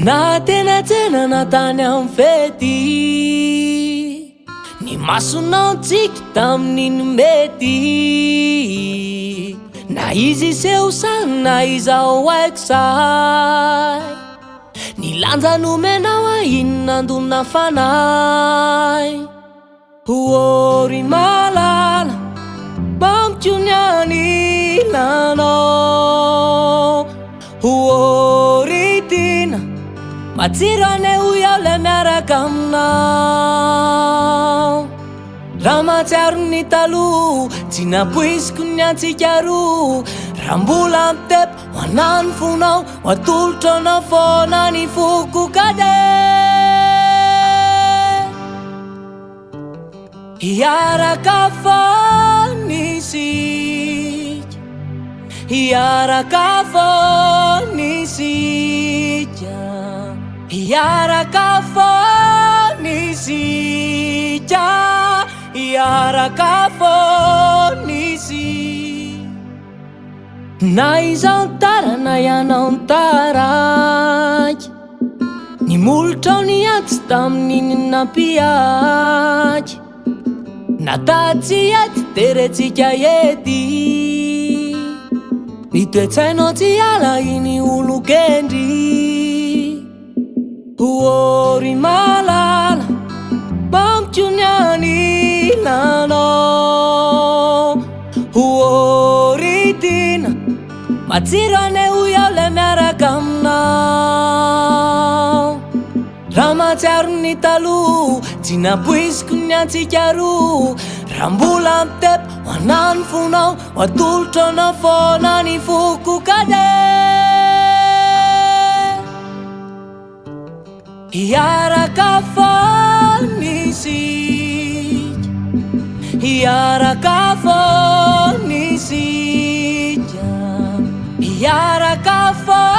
Na tena tsena na tany am fety, ny masonao tsiky tamin'iny mety. Na izy seho sa na izao aiko say, ny lanja nomenao inona andona fanay. Ory malala bampioniany lanao, ory tina matsiro aneho iaho le miaraka aminao. Raha matsiaro ny taloha tsy napoisiko ny antsika roa, raha mbola mitepo ho anany fonao, ho atolotra anao foana ny foko kade. Hiaraka foanisika, hiaraka foanisika, hiaraka foanisika, hiaraka foanisika. Na izao tara na ianao taraky, ny molotrao ny atsy tamin'iny nampiaky. Natatsy ety teretsika ety, ny toetsainao tsy ala iny olo kendry. Ory malala bampioniany lanao, ory tina matsiro aneho iaho le miaraka aminao. Raha matsiaro ny taloha tsy napoisiko ny antsika roa, raha mbola mitepo ho anany fonao, ho atolotra anao foana ny foko kade. Hiaraka foanisika, hiaraka foanisika, hiaraka foanisika.